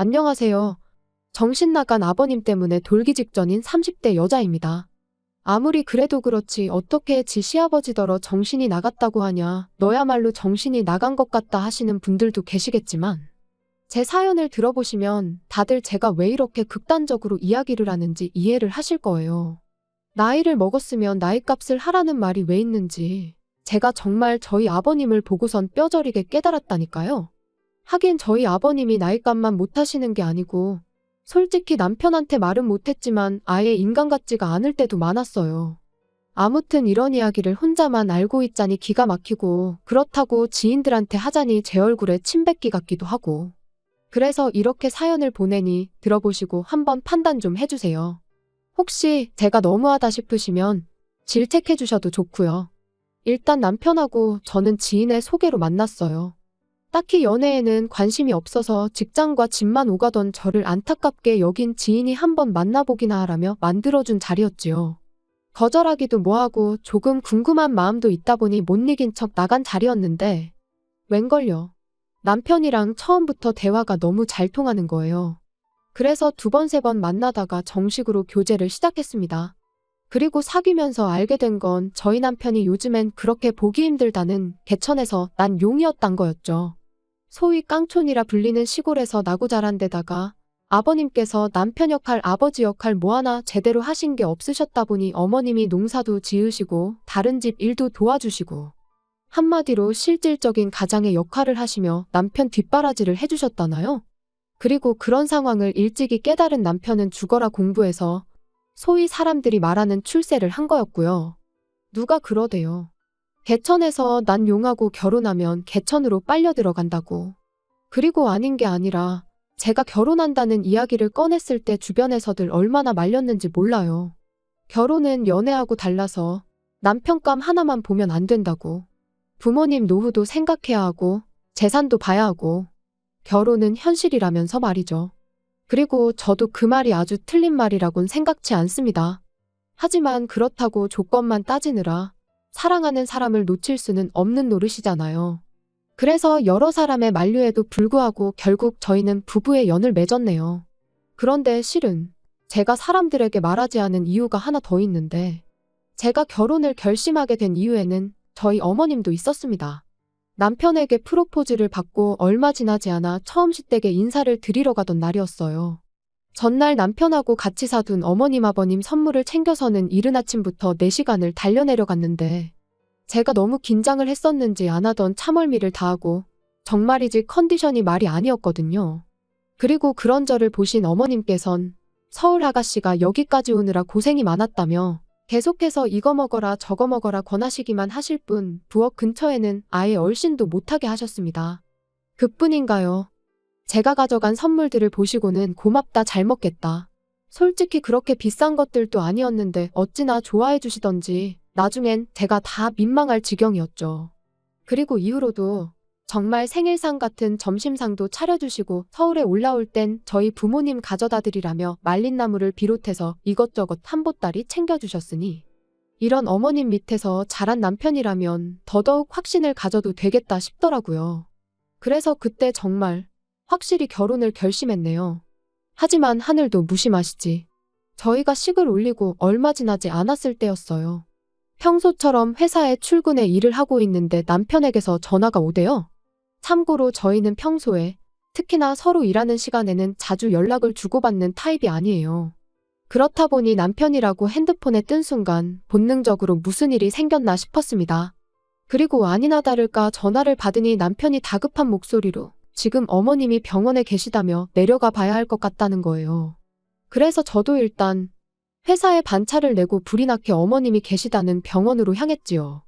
안녕하세요. 정신 나간 아버님 때문에 돌기 직전인 30대 여자입니다. 아무리 그래도 그렇지 어떻게 지 시아버지더러 정신이 나갔다고 하냐, 너야말로 정신이 나간 것 같다 하시는 분들도 계시겠지만 제 사연을 들어보시면 다들 제가 왜 이렇게 극단적으로 이야기를 하는지 이해를 하실 거예요. 나이를 먹었으면 나이값을 하라는 말이 왜 있는지 제가 정말 저희 아버님을 보고선 뼈저리게 깨달았다니까요. 하긴 저희 아버님이 나이값만 못하시는 게 아니고 솔직히 남편한테 말은 못했지만 아예 인간 같지가 않을 때도 많았어요. 아무튼 이런 이야기를 혼자만 알고 있자니 기가 막히고 그렇다고 지인들한테 하자니 제 얼굴에 침 뱉기 같기도 하고 그래서 이렇게 사연을 보내니 들어보시고 한번 판단 좀 해주세요. 혹시 제가 너무하다 싶으시면 질책해 주셔도 좋고요. 일단 남편하고 저는 지인의 소개로 만났어요. 딱히 연애에는 관심이 없어서 직장과 집만 오가던 저를 안타깝게 여긴 지인이 한번 만나보기나 하라며 만들어준 자리였지요. 거절하기도 뭐하고 조금 궁금한 마음도 있다 보니 못 이긴 척 나간 자리였는데 웬걸요. 남편이랑 처음부터 대화가 너무 잘 통하는 거예요. 그래서 두 번, 세 번 만나다가 정식으로 교제를 시작했습니다. 그리고 사귀면서 알게 된 건 저희 남편이 요즘엔 그렇게 보기 힘들다는 개천에서 난 용이었단 거였죠. 소위 깡촌이라 불리는 시골에서 나고 자란 데다가 아버님께서 남편 역할, 아버지 역할 뭐 하나 제대로 하신 게 없으셨다 보니 어머님이 농사도 지으시고 다른 집 일도 도와주시고 한마디로 실질적인 가장의 역할을 하시며 남편 뒷바라지를 해주셨다나요? 그리고 그런 상황을 일찍이 깨달은 남편은 죽어라 공부해서 소위 사람들이 말하는 출세를 한 거였고요. 누가 그러대요. 개천에서 난 용하고 결혼하면 개천으로 빨려 들어간다고. 그리고 아닌 게 아니라 제가 결혼한다는 이야기를 꺼냈을 때 주변에서들 얼마나 말렸는지 몰라요. 결혼은 연애하고 달라서 남편감 하나만 보면 안 된다고. 부모님 노후도 생각해야 하고 재산도 봐야 하고 결혼은 현실이라면서 말이죠. 그리고 저도 그 말이 아주 틀린 말이라곤 생각지 않습니다. 하지만 그렇다고 조건만 따지느라 사랑하는 사람을 놓칠 수는 없는 노릇이잖아요. 그래서 여러 사람의 만류에도 불구하고 결국 저희는 부부의 연을 맺었네요. 그런데 실은 제가 사람들에게 말하지 않은 이유가 하나 더 있는데 제가 결혼을 결심하게 된 이유에는 저희 어머님도 있었습니다. 남편에게 프로포즈를 받고 얼마 지나지 않아 처음 시댁에 인사를 드리러 가던 날이었어요. 전날 남편하고 같이 사둔 어머님 아버님 선물을 챙겨서는 이른 아침부터 4시간을 달려내려 갔는데 제가 너무 긴장을 했었는지 안 하던 참을미를 다하고 정말이지 컨디션이 말이 아니었거든요. 그리고 그런 저를 보신 어머님께선 서울 아가씨가 여기까지 오느라 고생이 많았다며 계속해서 이거 먹어라 저거 먹어라 권하시기만 하실 뿐 부엌 근처에는 아예 얼씬도 못하게 하셨습니다. 그뿐인가요? 제가 가져간 선물들을 보시고는 고맙다 잘 먹겠다. 솔직히 그렇게 비싼 것들도 아니었는데 어찌나 좋아해 주시던지 나중엔 제가 다 민망할 지경이었죠. 그리고 이후로도 정말 생일상 같은 점심상도 차려주시고 서울에 올라올 땐 저희 부모님 가져다 드리라며 말린 나물을 비롯해서 이것저것 한 보따리 챙겨주셨으니 이런 어머님 밑에서 자란 남편이라면 더더욱 확신을 가져도 되겠다 싶더라고요. 그래서 그때 정말 확실히 결혼을 결심했네요. 하지만 하늘도 무심하시지. 저희가 식을 올리고 얼마 지나지 않았을 때였어요. 평소처럼 회사에 출근해 일을 하고 있는데 남편에게서 전화가 오대요. 참고로 저희는 평소에 특히나 서로 일하는 시간에는 자주 연락을 주고받는 타입이 아니에요. 그렇다 보니 남편이라고 핸드폰에 뜬 순간 본능적으로 무슨 일이 생겼나 싶었습니다. 그리고 아니나 다를까 전화를 받으니 남편이 다급한 목소리로 지금 어머님이 병원에 계시다며 내려가 봐야 할 것 같다는 거예요. 그래서 저도 일단 회사에 반차를 내고 불이 나게 어머님이 계시다는 병원으로 향했지요.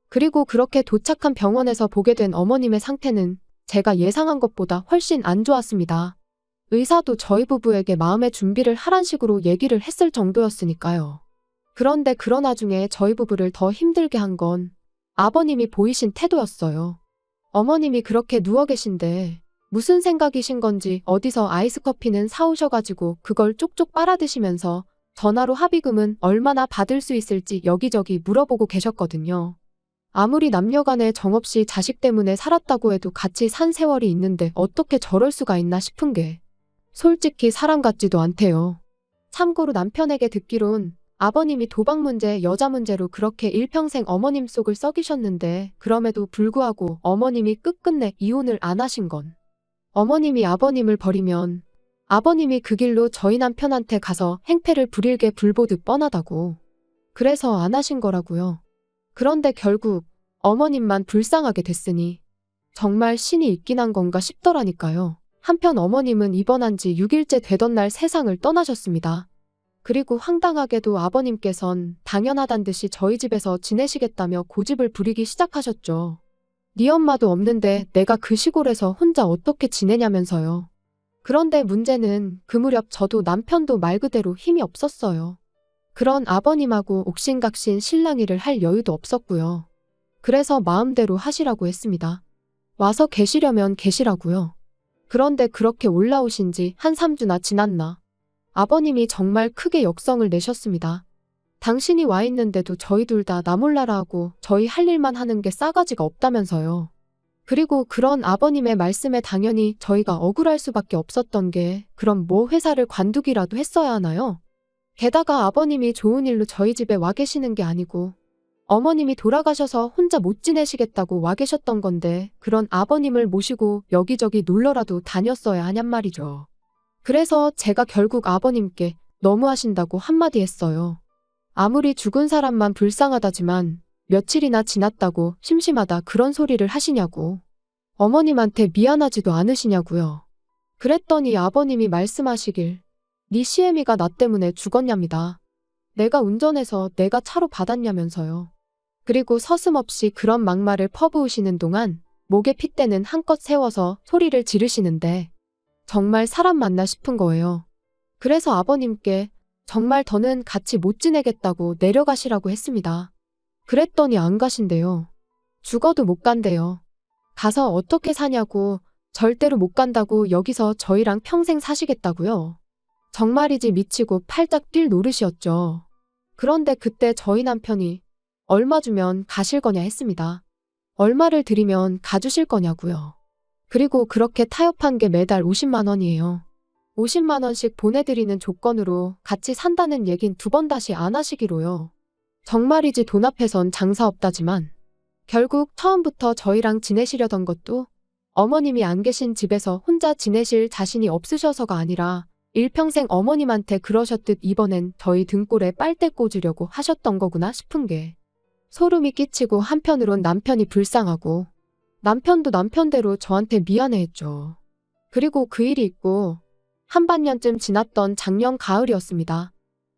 그리고 그렇게 도착한 병원에서 보게 된 어머님의 상태는 제가 예상한 것보다 훨씬 안 좋았습니다. 의사도 저희 부부에게 마음의 준비를 하란 식으로 얘기를 했을 정도였으니까요. 그런데 그런 와중에 저희 부부를 더 힘들게 한 건 아버님이 보이신 태도였어요. 어머님이 그렇게 누워 계신데 무슨 생각이신 건지 어디서 아이스 커피는 사오셔가지고 그걸 쪽쪽 빨아드시면서 전화로 합의금은 얼마나 받을 수 있을지 여기저기 물어보고 계셨거든요. 아무리 남녀간에 정없이 자식 때문에 살았다고 해도 같이 산 세월이 있는데 어떻게 저럴 수가 있나 싶은 게 솔직히 사람 같지도 않대요. 참고로 남편에게 듣기론 아버님이 도박 문제, 여자 문제로 그렇게 일평생 어머님 속을 썩이셨는데 그럼에도 불구하고 어머님이 끝끝내 이혼을 안 하신 건 어머님이 아버님을 버리면 아버님이 그 길로 저희 남편한테 가서 행패를 부릴 게 불보듯 뻔하다고. 그래서 안 하신 거라고요. 그런데 결국 어머님만 불쌍하게 됐으니 정말 신이 있긴 한 건가 싶더라니까요. 한편 어머님은 입원한 지 6일째 되던 날 세상을 떠나셨습니다. 그리고 황당하게도 아버님께선 당연하단 듯이 저희 집에서 지내시겠다며 고집을 부리기 시작하셨죠. 네 엄마도 없는데 내가 그 시골에서 혼자 어떻게 지내냐면서요. 그런데 문제는 그 무렵 저도 남편도 말 그대로 힘이 없었어요. 그런 아버님하고 옥신각신 실랑이를 할 여유도 없었고요. 그래서 마음대로 하시라고 했습니다. 와서 계시려면 계시라고요. 그런데 그렇게 올라오신 지 한 3주나 지났나. 아버님이 정말 크게 역성을 내셨습니다. 당신이 와 있는데도 저희 둘 다 나 몰라라 하고 저희 할 일만 하는 게 싸가지가 없다면서요. 그리고 그런 아버님의 말씀에 당연히 저희가 억울할 수밖에 없었던 게 그럼 뭐 회사를 관두기라도 했어야 하나요? 게다가 아버님이 좋은 일로 저희 집에 와 계시는 게 아니고 어머님이 돌아가셔서 혼자 못 지내시겠다고 와 계셨던 건데 그런 아버님을 모시고 여기저기 놀러라도 다녔어야 하냔 말이죠. 그래서 제가 결국 아버님께 너무하신다고 한마디 했어요. 아무리 죽은 사람만 불쌍하다지만 며칠이나 지났다고 심심하다 그런 소리를 하시냐고. 어머님한테 미안하지도 않으시냐고요. 그랬더니 아버님이 말씀하시길 네 시애미가 나 때문에 죽었냐입니다. 내가 운전해서 내가 차로 받았냐면서요. 그리고 서슴없이 그런 막말을 퍼부으시는 동안 목에 핏대는 한껏 세워서 소리를 지르시는데 정말 사람 맞나 싶은 거예요. 그래서 아버님께 정말 더는 같이 못 지내겠다고 내려가시라고 했습니다. 그랬더니 안 가신대요. 죽어도 못 간대요. 가서 어떻게 사냐고 절대로 못 간다고 여기서 저희랑 평생 사시겠다고요. 정말이지 미치고 팔짝 뛸 노릇이었죠. 그런데 그때 저희 남편이 얼마 주면 가실 거냐 했습니다. 얼마를 드리면 가주실 거냐고요. 그리고 그렇게 타협한 게 매달 50만 원이에요. 50만 원씩 보내드리는 조건으로 같이 산다는 얘긴 2번 다시 안 하시기로요. 정말이지 돈 앞에선 장사 없다지만 결국 처음부터 저희랑 지내시려던 것도 어머님이 안 계신 집에서 혼자 지내실 자신이 없으셔서가 아니라 일평생 어머님한테 그러셨듯 이번엔 저희 등골에 빨대 꽂으려고 하셨던 거구나 싶은 게 소름이 끼치고 한편으론 남편이 불쌍하고 남편도 남편대로 저한테 미안해했죠. 그리고 그 일이 있고 한반년쯤 지났던 작년 가을이었습니다.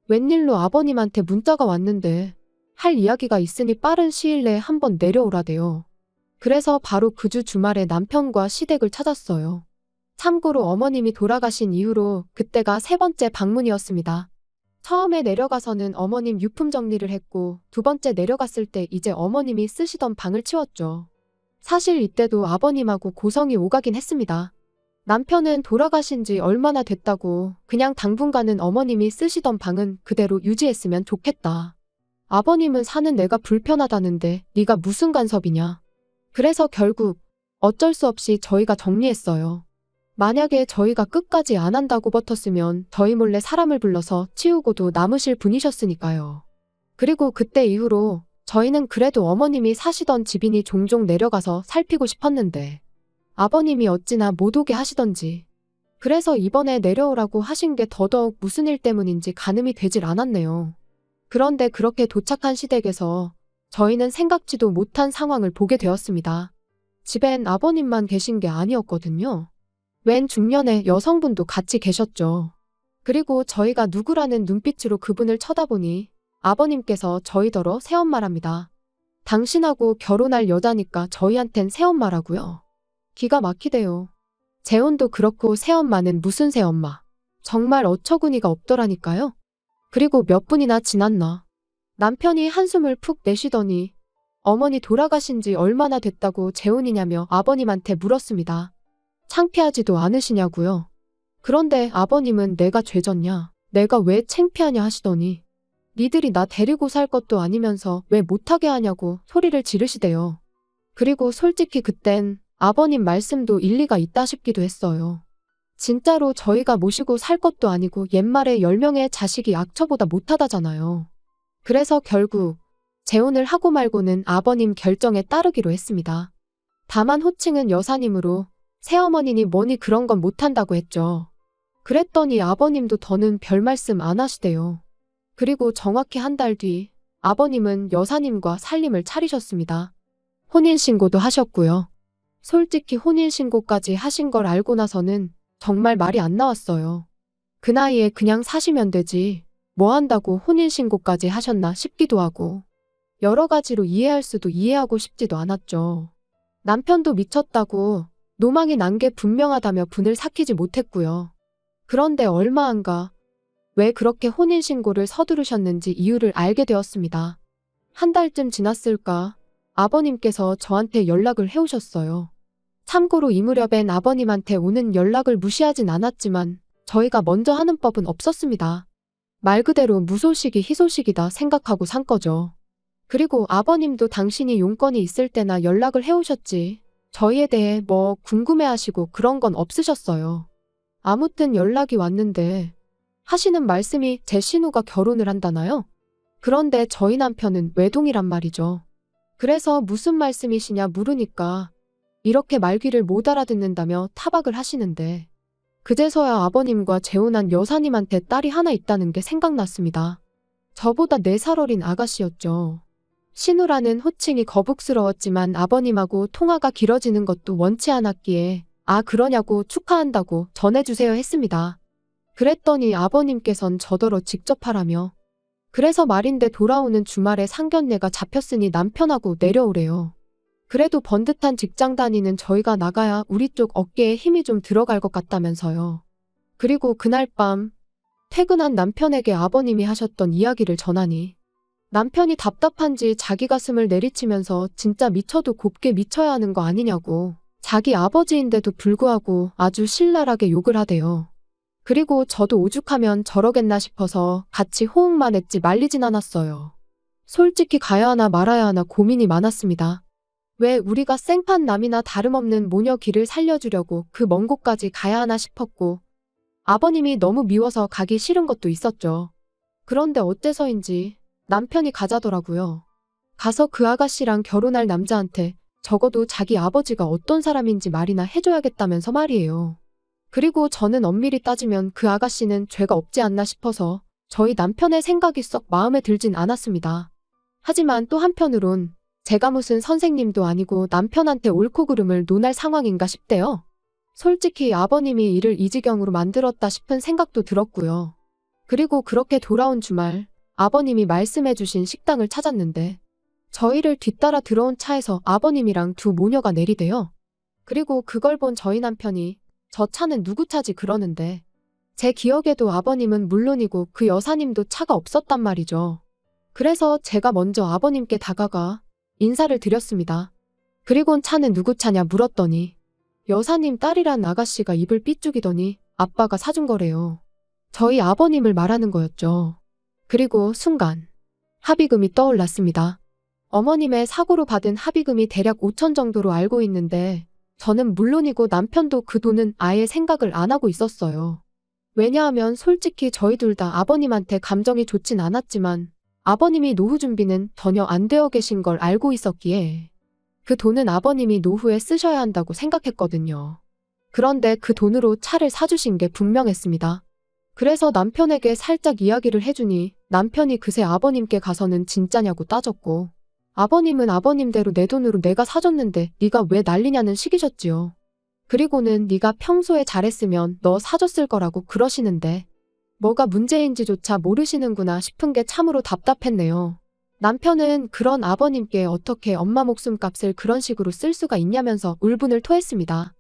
웬일로 아버님한테 문자가 왔는데 할 이야기가 있으니 빠른 시일 내에 한번 내려오라대요. 그래서 바로 그 주 주말에 남편과 시댁을 찾았어요. 참고로 어머님이 돌아가신 이후로 그때가 3번째 방문이었습니다. 처음에 내려가서는 어머님 유품 정리를 했고 2번째 내려갔을 때 이제 어머님이 쓰시던 방을 치웠죠. 사실 이때도 아버님하고 고성이 오가긴 했습니다. 남편은 돌아가신 지 얼마나 됐다고 그냥 당분간은 어머님이 쓰시던 방은 그대로 유지했으면 좋겠다. 아버님은 사는 내가 불편하다는데 네가 무슨 간섭이냐. 그래서 결국 어쩔 수 없이 저희가 정리했어요. 만약에 저희가 끝까지 안 한다고 버텼으면 저희 몰래 사람을 불러서 치우고도 남으실 분이셨으니까요. 그리고 그때 이후로 저희는 그래도 어머님이 사시던 집이니 종종 내려가서 살피고 싶었는데 아버님이 어찌나 못 오게 하시던지 그래서 이번에 내려오라고 하신 게 더더욱 무슨 일 때문인지 가늠이 되질 않았네요. 그런데 그렇게 도착한 시댁에서 저희는 생각지도 못한 상황을 보게 되었습니다. 집엔 아버님만 계신 게 아니었거든요. 웬 중년의 여성분도 같이 계셨죠. 그리고 저희가 누구라는 눈빛으로 그분을 쳐다보니 아버님께서 저희더러 새엄마랍니다. 당신하고 결혼할 여자니까 저희한텐 새엄마라고요. 기가 막히대요. 재혼도 그렇고 새엄마는 무슨 새엄마. 정말 어처구니가 없더라니까요. 그리고 몇 분이나 지났나. 남편이 한숨을 푹 내쉬더니 어머니 돌아가신 지 얼마나 됐다고 재혼이냐며 아버님한테 물었습니다. 창피하지도 않으시냐고요. 그런데 아버님은 내가 죄졌냐, 내가 왜 창피하냐 하시더니 니들이 나 데리고 살 것도 아니면서 왜 못하게 하냐고 소리를 지르시대요. 그리고 솔직히 그땐 아버님 말씀도 일리가 있다 싶기도 했어요. 진짜로 저희가 모시고 살 것도 아니고 옛말에 10명의 자식이 악처보다 못하다잖아요. 그래서 결국 재혼을 하고 말고는 아버님 결정에 따르기로 했습니다. 다만 호칭은 여사님으로 새어머니니 뭐니 그런 건 못한다고 했죠. 그랬더니 아버님도 더는 별 말씀 안 하시대요. 그리고 정확히 한 달 뒤 아버님은 여사님과 살림을 차리셨습니다. 혼인신고도 하셨고요. 솔직히 혼인신고까지 하신 걸 알고 나서는 정말 말이 안 나왔어요. 그 나이에 그냥 사시면 되지. 뭐 한다고 혼인신고까지 하셨나 싶기도 하고. 여러 가지로 이해할 수도 이해하고 싶지도 않았죠. 남편도 미쳤다고 노망이 난 게 분명하다며 분을 삭히지 못했고요. 그런데 얼마 안 가 왜 그렇게 혼인신고를 서두르셨는지 이유를 알게 되었습니다. 한 달쯤 지났을까 아버님께서 저한테 연락을 해오셨어요. 참고로 이 무렵엔 아버님한테 오는 연락을 무시하진 않았지만 저희가 먼저 하는 법은 없었습니다. 말 그대로 무소식이 희소식이다 생각하고 산 거죠. 그리고 아버님도 당신이 용건이 있을 때나 연락을 해오셨지 저희에 대해 뭐 궁금해하시고 그런 건 없으셨어요. 아무튼 연락이 왔는데 하시는 말씀이 제 신우가 결혼을 한다나요? 그런데 저희 남편은 외동이란 말이죠. 그래서 무슨 말씀이시냐 물으니까 이렇게 말귀를 못 알아듣는다며 타박을 하시는데 그제서야 아버님과 재혼한 여사님한테 딸이 하나 있다는 게 생각났습니다. 저보다 4살 어린 아가씨였죠. 신우라는 호칭이 거북스러웠지만 아버님하고 통화가 길어지는 것도 원치 않았기에 아 그러냐고 축하한다고 전해주세요 했습니다. 그랬더니 아버님께선 저더러 직접 하라며 그래서 말인데 돌아오는 주말에 상견례가 잡혔으니 남편하고 내려오래요. 그래도 번듯한 직장 다니는 저희가 나가야 우리 쪽 어깨에 힘이 좀 들어갈 것 같다면서요. 그리고 그날 밤 퇴근한 남편에게 아버님이 하셨던 이야기를 전하니 남편이 답답한지 자기 가슴을 내리치면서 진짜 미쳐도 곱게 미쳐야 하는 거 아니냐고 자기 아버지인데도 불구하고 아주 신랄하게 욕을 하대요. 그리고 저도 오죽하면 저러겠나 싶어서 같이 호응만 했지 말리진 않았어요. 솔직히 가야 하나 말아야 하나 고민이 많았습니다. 왜 우리가 생판 남이나 다름없는 모녀 길을 살려주려고 그 먼 곳까지 가야 하나 싶었고 아버님이 너무 미워서 가기 싫은 것도 있었죠. 그런데 어째서인지 남편이 가자더라고요. 가서 그 아가씨랑 결혼할 남자한테 적어도 자기 아버지가 어떤 사람인지 말이나 해줘야겠다면서 말이에요. 그리고 저는 엄밀히 따지면 그 아가씨는 죄가 없지 않나 싶어서 저희 남편의 생각이 썩 마음에 들진 않았습니다. 하지만 또 한편으론 제가 무슨 선생님도 아니고 남편한테 옳고 그름을 논할 상황인가 싶대요. 솔직히 아버님이 일을 이 지경으로 만들었다 싶은 생각도 들었고요. 그리고 그렇게 돌아온 주말 아버님이 말씀해주신 식당을 찾았는데 저희를 뒤따라 들어온 차에서 아버님이랑 두 모녀가 내리대요. 그리고 그걸 본 저희 남편이 저 차는 누구 차지 그러는데 제 기억에도 아버님은 물론이고 그 여사님도 차가 없었단 말이죠. 그래서 제가 먼저 아버님께 다가가 인사를 드렸습니다. 그리곤 차는 누구 차냐 물었더니 여사님 딸이란 아가씨가 입을 삐죽이더니 아빠가 사준 거래요. 저희 아버님을 말하는 거였죠. 그리고 순간 합의금이 떠올랐습니다. 어머님의 사고로 받은 합의금이 대략 5천 정도로 알고 있는데 저는 물론이고 남편도 그 돈은 아예 생각을 안 하고 있었어요. 왜냐하면 솔직히 저희 둘 다 아버님한테 감정이 좋진 않았지만 아버님이 노후 준비는 전혀 안 되어 계신 걸 알고 있었기에 그 돈은 아버님이 노후에 쓰셔야 한다고 생각했거든요. 그런데 그 돈으로 차를 사주신 게 분명했습니다. 그래서 남편에게 살짝 이야기를 해주니 남편이 그새 아버님께 가서는 진짜냐고 따졌고 아버님은 아버님대로 내 돈으로 내가 사줬는데 네가 왜 난리냐는 식이셨지요. 그리고는 네가 평소에 잘했으면 너 사줬을 거라고 그러시는데 뭐가 문제인지조차 모르시는구나 싶은 게 참으로 답답했네요. 남편은 그런 아버님께 어떻게 엄마 목숨값을 그런 식으로 쓸 수가 있냐면서 울분을 토했습니다.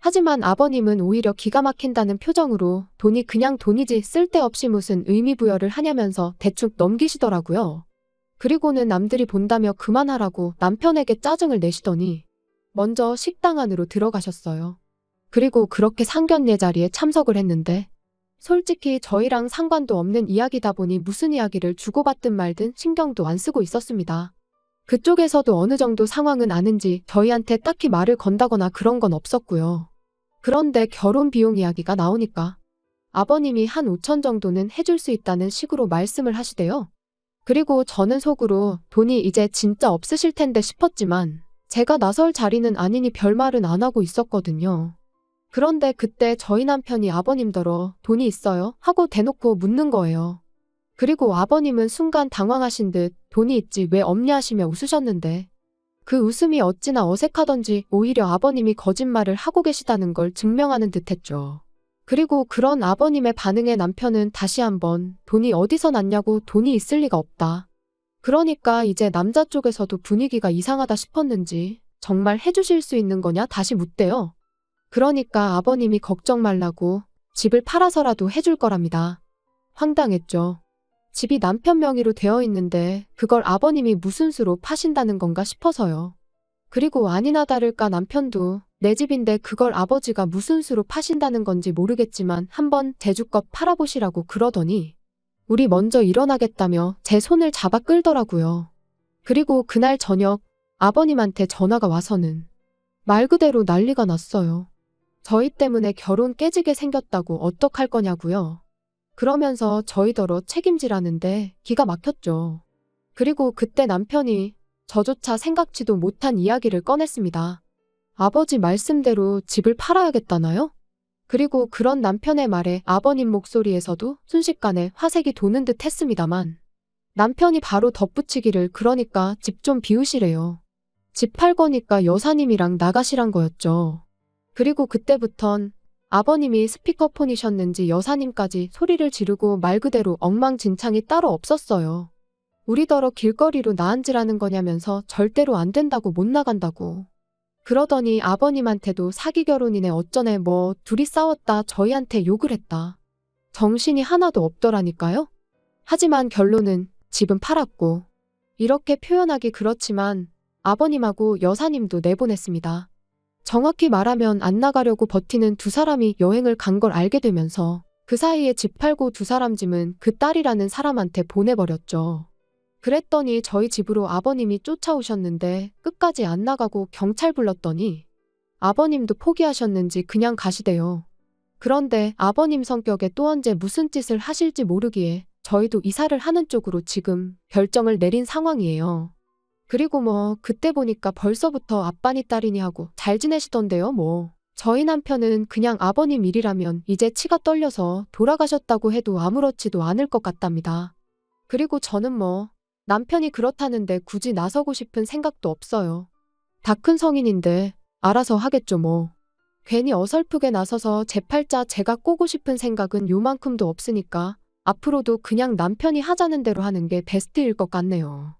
하지만 아버님은 오히려 기가 막힌다는 표정으로 돈이 그냥 돈이지 쓸데없이 무슨 의미부여를 하냐면서 대충 넘기시더라고요. 그리고는 남들이 본다며 그만하라고 남편에게 짜증을 내시더니 먼저 식당 안으로 들어가셨어요. 그리고 그렇게 상견례 자리에 참석을 했는데 솔직히 저희랑 상관도 없는 이야기다 보니 무슨 이야기를 주고받든 말든 신경도 안 쓰고 있었습니다. 그쪽에서도 어느 정도 상황은 아는지 저희한테 딱히 말을 건다거나 그런 건 없었고요. 그런데 결혼 비용 이야기가 나오니까 아버님이 한 5천 정도는 해줄 수 있다는 식으로 말씀을 하시대요. 그리고 저는 속으로 돈이 이제 진짜 없으실 텐데 싶었지만 제가 나설 자리는 아니니 별말은 안 하고 있었거든요. 그런데 그때 저희 남편이 아버님더러 돈이 있어요? 하고 대놓고 묻는 거예요. 그리고 아버님은 순간 당황하신 듯 돈이 있지 왜 없냐 하시며 웃으셨는데 그 웃음이 어찌나 어색하던지 오히려 아버님이 거짓말을 하고 계시다는 걸 증명하는 듯했죠. 그리고 그런 아버님의 반응에 남편은 다시 한번 돈이 어디서 났냐고 돈이 있을 리가 없다. 그러니까 이제 남자 쪽에서도 분위기가 이상하다 싶었는지 정말 해주실 수 있는 거냐 다시 묻대요. 그러니까 아버님이 걱정 말라고 집을 팔아서라도 해줄 거랍니다. 황당했죠. 집이 남편 명의로 되어 있는데 그걸 아버님이 무슨 수로 파신다는 건가 싶어서요. 그리고 아니나 다를까 남편도 내 집인데 그걸 아버지가 무슨 수로 파신다는 건지 모르겠지만 한번 대주껏 팔아보시라고 그러더니 우리 먼저 일어나겠다며 제 손을 잡아 끌더라고요. 그리고 그날 저녁 아버님한테 전화가 와서는 말 그대로 난리가 났어요. 저희 때문에 결혼 깨지게 생겼다고 어떡할 거냐고요. 그러면서 저희더러 책임지라는데 기가 막혔죠. 그리고 그때 남편이 저조차 생각지도 못한 이야기를 꺼냈습니다. 아버지 말씀대로 집을 팔아야겠다나요? 그리고 그런 남편의 말에 아버님 목소리에서도 순식간에 화색이 도는 듯 했습니다만 남편이 바로 덧붙이기를 그러니까 집 좀 비우시래요. 집 팔 거니까 여사님이랑 나가시란 거였죠. 그리고 그때부턴 아버님이 스피커폰이셨는지 여사님까지 소리를 지르고 말 그대로 엉망진창이 따로 없었어요. 우리더러 길거리로 나앉으라는 거냐면서 절대로 안 된다고 못 나간다고. 그러더니 아버님한테도 사기 결혼이네 어쩌네 뭐 둘이 싸웠다 저희한테 욕을 했다. 정신이 하나도 없더라니까요. 하지만 결론은 집은 팔았고 이렇게 표현하기 그렇지만 아버님하고 여사님도 내보냈습니다. 정확히 말하면 안 나가려고 버티는 두 사람이 여행을 간 걸 알게 되면서 그 사이에 집 팔고 두 사람 짐은 그 딸이라는 사람한테 보내버렸죠. 그랬더니 저희 집으로 아버님이 쫓아오셨는데 끝까지 안 나가고 경찰 불렀더니 아버님도 포기하셨는지 그냥 가시대요. 그런데 아버님 성격에 또 언제 무슨 짓을 하실지 모르기에 저희도 이사를 하는 쪽으로 지금 결정을 내린 상황이에요. 그리고 뭐 그때 보니까 벌써부터 아빠니 딸이니 하고 잘 지내시던데요 뭐. 저희 남편은 그냥 아버님 일이라면 이제 치가 떨려서 돌아가셨다고 해도 아무렇지도 않을 것 같답니다. 그리고 저는 뭐 남편이 그렇다는데 굳이 나서고 싶은 생각도 없어요. 다 큰 성인인데 알아서 하겠죠 뭐. 괜히 어설프게 나서서 제 팔자 제가 꼬고 싶은 생각은 요만큼도 없으니까 앞으로도 그냥 남편이 하자는 대로 하는 게 베스트일 것 같네요.